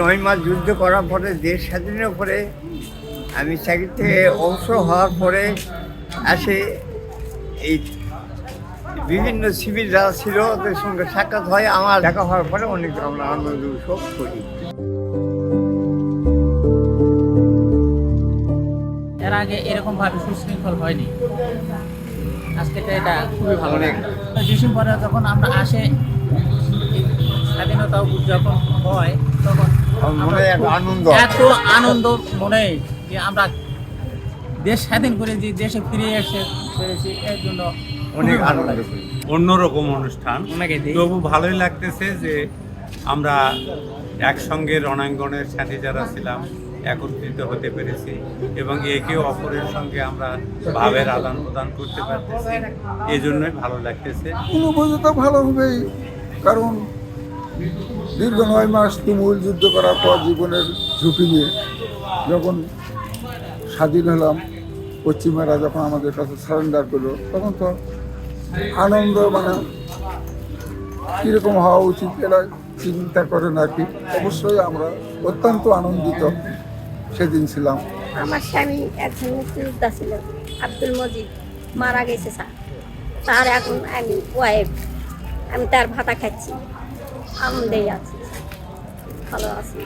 9 মাস যুদ্ধ করার পরে দেশ স্বাধীনের পরে আমি চাকরিতে অবসর হওয়ার পরে আসে এই বিভিন্ন সিভিল যারা ছিল ওদের সঙ্গে সাক্ষাৎ হয়। আমার দেখা হওয়ার পরে অনেক আমরা আনন্দ উৎসব করি। এর আগে এরকম ভাবে সুশৃঙ্খল হয়নি। আজকে তো এটা খুবই ভালো লাগে। ডিসেম্বরে যখন আমরা আসে স্বাধীনতা উদযাপন হয় তখন মনে এক আনন্দ, এত আনন্দ মনে যে আমরা দেশ স্বাধীন করে যে দেশে ফিরে এসে পেরেছি এর জন্য অনেক খুবই ভালো আনন্দ লাগে। করি। অন্যরকম অনুষ্ঠান, ওনাকে দিই। তবু ভালোই লাগতেছে যে আমরা একসঙ্গে রণাঙ্গনের সাথে যারা ছিলাম একত্রিত হতে পেরেছি এবং একে অপরের সঙ্গে আমরা ভাবের আদান প্রদান করতে পারতেছি, এই জন্যই ভালো লাগতেছে। অনুভূতি তো ভালো হবেই, কারণ দীর্ঘ 9 মাস তুমুল যুদ্ধ করার পর জীবনের ঝুঁকি নিয়ে যখন স্বাধীন হলাম, পশ্চিমারা যখন আমাদের কাছে সারেন্ডার করলো, তখন তো আনন্দ মানে কীরকম হওয়া উচিত এরা চিন্তা করেন আর কি। অবশ্যই আমরা অত্যন্ত আনন্দিত সেদিন ছিলাম। আমার স্বামী একজন মুক্তিযোদ্ধা ছিল, আব্দুল মজিদ, মারা গেছে স্যার। তার এখন আমি ওয়াইফ, আমি তার ভাতা খাচ্ছি, আনন্দেই আছি, ভালো আছি।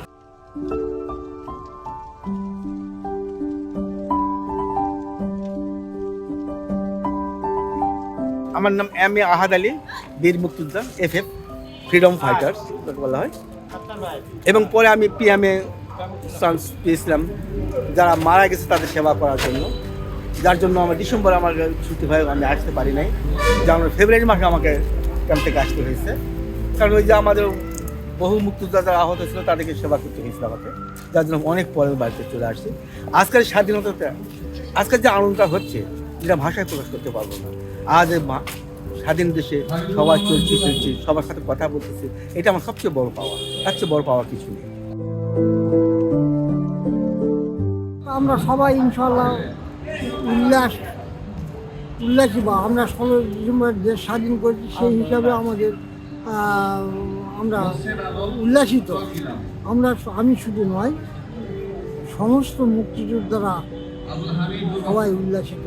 আমার নাম এম এ আহাদ আলী, বীর মুক্তিযোদ্ধা, FF ফ্রিডম ফাইটার্স বলা হয়। এবং পরে আমি পিএমএ চান্স পেয়েছিলাম যারা মারা গেছে তাদের সেবা করার জন্য, যার জন্য আমার ডিসেম্বরে আমার ছুটি হয়, আমি আসতে পারি নাই। যেমন ফেব্রুয়ারি মাসে আমাকে ক্যাম্প থেকে আসতে হয়েছে, কারণ ওই যে আমাদের বহু মুক্তিযোদ্ধা যারা আহত ছিল তাদেরকে সেবা করতে হয়েছিল আমাকে, যার জন্য অনেক পরে বাড়িতে চলে আসছি। আজকের স্বাধীনতাতে আজকের যে আনন্দটা হচ্ছে যেটা ভাষায় প্রকাশ করতে পারবো না। আজ স্বাধীন দেশে সবাই চলছি সবার সাথে কথা বলতেছি, এটা আমার সবচেয়ে বড় পাওয়া, তার চেয়ে বড় পাওয়া কিছু নেই। আমরা সবাই ইনশাল্লাহ উল্লাসী বা আমরা 16 ডিসেম্বর দেশ স্বাধীন করেছি, সেই হিসাবে আমাদের আমরা উল্লাসিত। আমি শুধু নয়, সমস্ত মুক্তিযোদ্ধারা সবাই উল্লাসিত।